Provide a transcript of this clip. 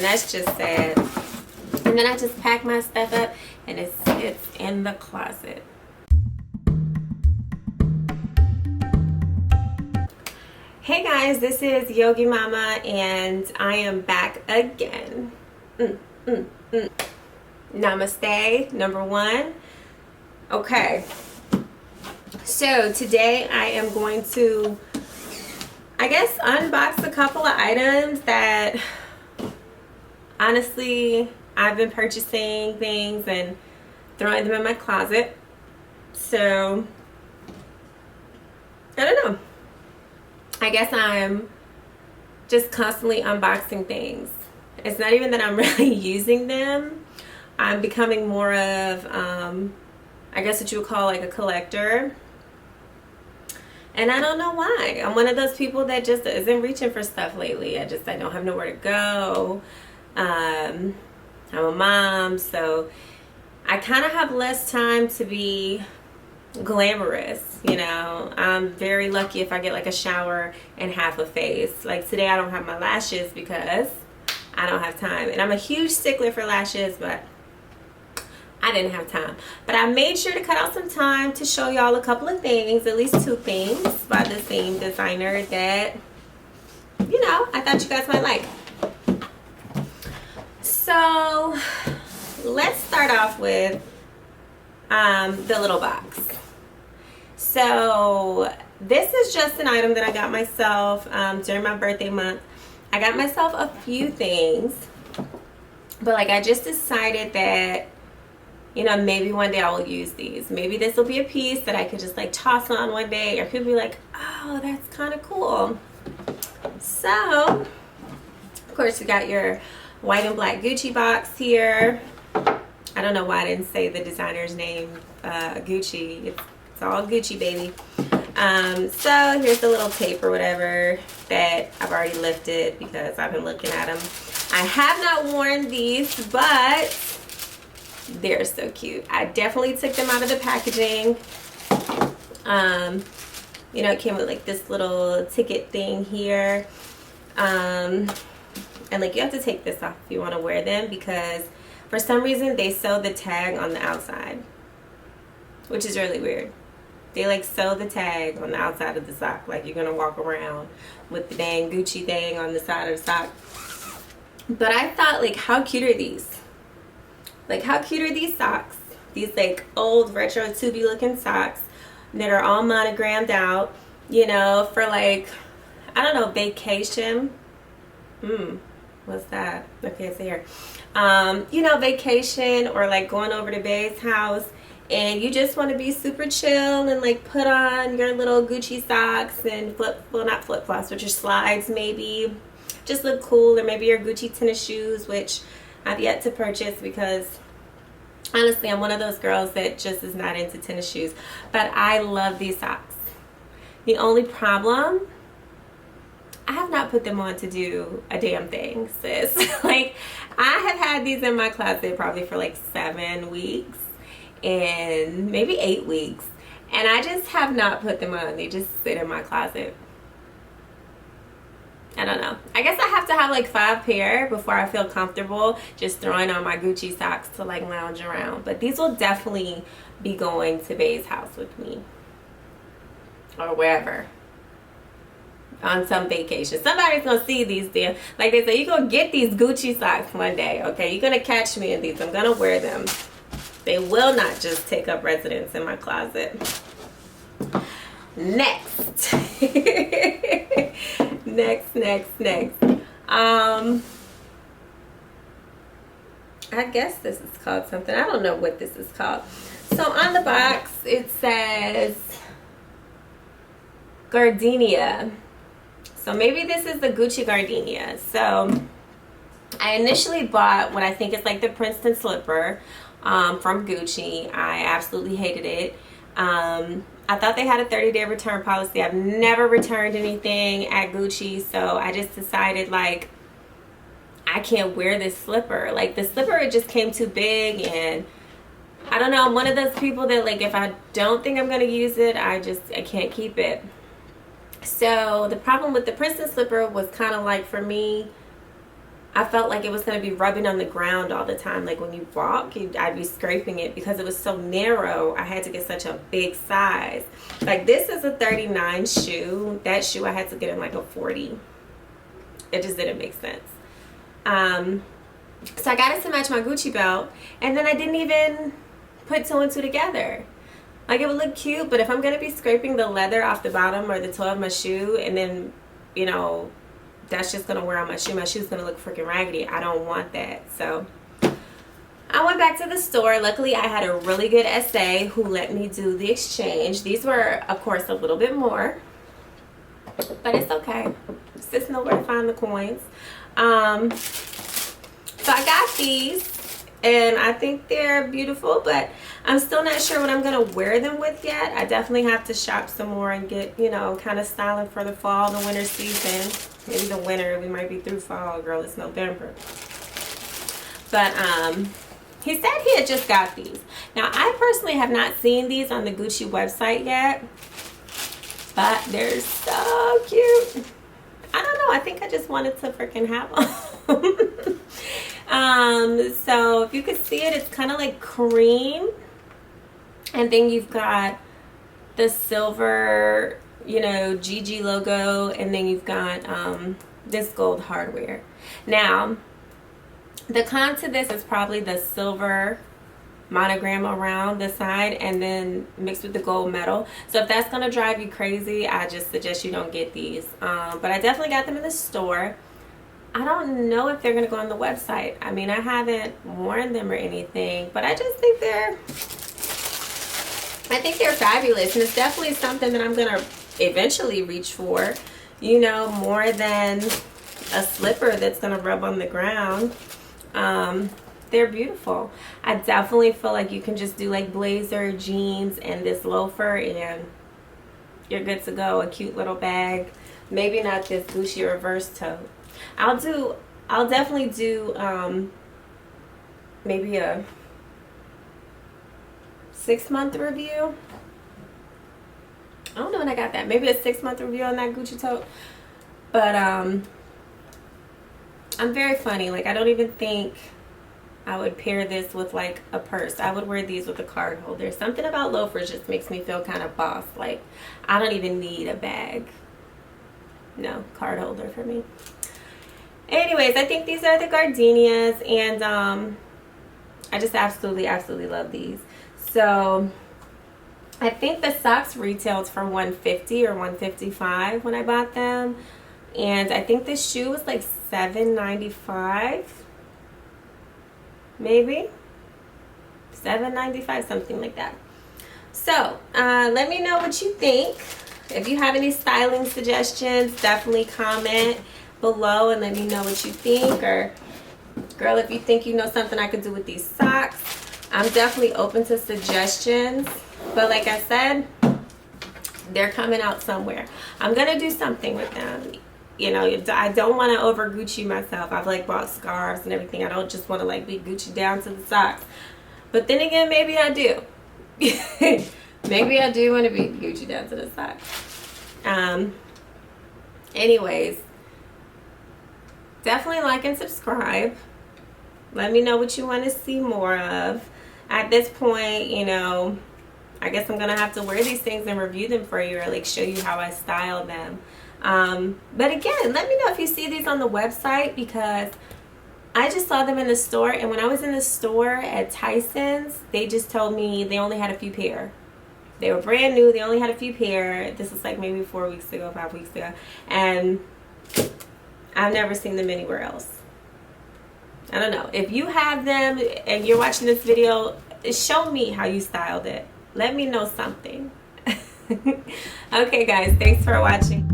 and that's just sad. And then I just pack my stuff up and it's in the closet. Hey guys, this is Yogi Mama and I am back again. Namaste, number one. Okay, so today I am going to, I guess, unbox a couple of items that honestly I've been purchasing things and throwing them in my closet. So I don't know, I guess I'm just constantly unboxing things. It's not even that I'm really using them. I'm becoming more of I guess what you would call like a collector. And I don't know why. I'm one of those people that just isn't reaching for stuff lately. I don't have nowhere to go. I'm a mom, so I kind of have less time to be glamorous, you know. I'm very lucky if I get like a shower and half a face. Like today I don't have my lashes because I don't have time. And I'm a huge stickler for lashes, but I didn't have time. But I made sure to cut out some time to show y'all a couple of things, at least 2 things by the same designer that, you know, I thought you guys might like. So let's start off with the little box. So this is just an item that I got myself during my birthday month. I got myself a few things, but like I just decided that, you know, maybe one day I will use these. Maybe this will be a piece that I could just like toss on one day, or people be like, oh, that's kind of cool. So of course you got your white and black Gucci box here. I don't know why I didn't say the designer's name, Gucci. It's all Gucci, baby. So here's the little tape or whatever that I've already lifted because I've been looking at them. I have not worn these, but they're so cute. I definitely took them out of the packaging. You know, it came with like this little ticket thing here. And like you have to take this off if you want to wear them, because for some reason they sew the tag on the outside, which is really weird. They like sew the tag on the outside of the sock, like you're gonna walk around with the dang Gucci thing on the side of the sock. But I thought, like, how cute are these? Like, how cute are these socks? These like old retro tubey looking socks that are all monogrammed out, you know, for like, I don't know, vacation. What's that? Okay, it's here. You know, vacation, or like going over to Bae's house and you just want to be super chill and like put on your little Gucci socks and not flip flops, but your slides maybe. Just look cool. Or maybe your Gucci tennis shoes, which I've yet to purchase because honestly I'm one of those girls that just is not into tennis shoes. But I love these socks. The only problem, I have not put them on to do a damn thing, sis. Like, I have had these in my closet probably for like 7 weeks and maybe 8 weeks, and I just have not put them on. They just sit in my closet. I don't know. I guess I have to have like 5 pair before I feel comfortable just throwing on my Gucci socks to like lounge around. But these will definitely be going to Bae's house with me, or wherever, on some vacation. Somebody's gonna see these there. Like they say, you're gonna get these Gucci socks one day, okay? You're gonna catch me in these. I'm gonna wear them. They will not just take up residence in my closet. Next. next. I guess this is called something. I don't know what this is called. So on the box it says Gardenia. So maybe this is the Gucci Gardenia. So I initially bought what I think is like the Princeton slipper from Gucci. I absolutely hated it. I thought they had a 30-day return policy. I've never returned anything at Gucci, so I just decided like I can't wear this slipper. Like the slipper, it just came too big, and I don't know, I'm one of those people that like if I don't think I'm gonna use it, I can't keep it. So the problem with the Princeton slipper was kind of like, for me, I felt like it was going to be rubbing on the ground all the time. Like when you walk, I'd be scraping it because it was so narrow. I had to get such a big size. Like this is a 39 shoe. That shoe I had to get in like a 40. It just didn't make sense. So I got it to match my Gucci belt, and then I didn't even put two and two together. Like it would look cute, but if I'm going to be scraping the leather off the bottom or the toe of my shoe, and then, you know, that's just gonna wear on my shoe. My shoe's gonna look freaking raggedy. I don't want that. So I went back to the store. Luckily, I had a really good SA who let me do the exchange. These were, of course, a little bit more, but it's okay. Just know where to find the coins. So I got these, and I think they're beautiful, but I'm still not sure what I'm gonna wear them with yet. I definitely have to shop some more and get, you know, kind of styling for the fall, the winter season. Maybe the winter, we might be through fall, girl, it's November. But he said he had just got these. Now, I personally have not seen these on the Gucci website yet, but they're so cute. I don't know, I think I just wanted to freaking have them. So if you could see it, it's kind of like cream. And then you've got the silver, you know, GG logo, and then you've got this gold hardware. Now, the con to this is probably the silver monogram around the side and then mixed with the gold metal. So if that's going to drive you crazy, I just suggest you don't get these. But I definitely got them in the store. I don't know if they're going to go on the website. I mean, I haven't worn them or anything, but I just think they're fabulous, and it's definitely something that I'm going to eventually reach for, you know, more than a slipper that's going to rub on the ground. They're beautiful. I definitely feel like you can just do like blazer, jeans, and this loafer, and you're good to go. A cute little bag. Maybe not this Gucci reverse tote. I'll definitely do maybe a 6-month review. I don't know when I got that. Maybe a 6-month review on that Gucci tote. But I'm very funny. Like, I don't even think I would pair this with like a purse. I would wear these with a card holder. Something about loafers just makes me feel kind of boss. Like, I don't even need a bag. No, card holder for me. Anyways, I think these are the Gardenias, and I just absolutely love these. So I think the socks retailed for $150 or $155 when I bought them, and I think this shoe was like $7.95, maybe $7.95, something like that. So let me know what you think. If you have any styling suggestions, definitely comment below and let me know what you think. Or, girl, if you think you know something I could do with these socks, I'm definitely open to suggestions. But like I said, they're coming out somewhere. I'm gonna do something with them. You know, I don't want to over Gucci myself. I've like bought scarves and everything. I don't just want to like be Gucci down to the socks. But then again, maybe I do. Maybe I do want to be Gucci down to the socks. Anyways, definitely like and subscribe. Let me know what you want to see more of. At this point, you know, I guess I'm gonna have to wear these things and review them for you, or like show you how I style them. But again, let me know if you see these on the website, because I just saw them in the store, and when I was in the store at Tyson's, they just told me they only had a few pair. They were brand new. They only had a few pair. This was like maybe 4 weeks ago, 5 weeks ago, and I've never seen them anywhere else. I don't know. If you have them and you're watching this video, show me how you styled it. Let me know something. Okay, guys, thanks for watching.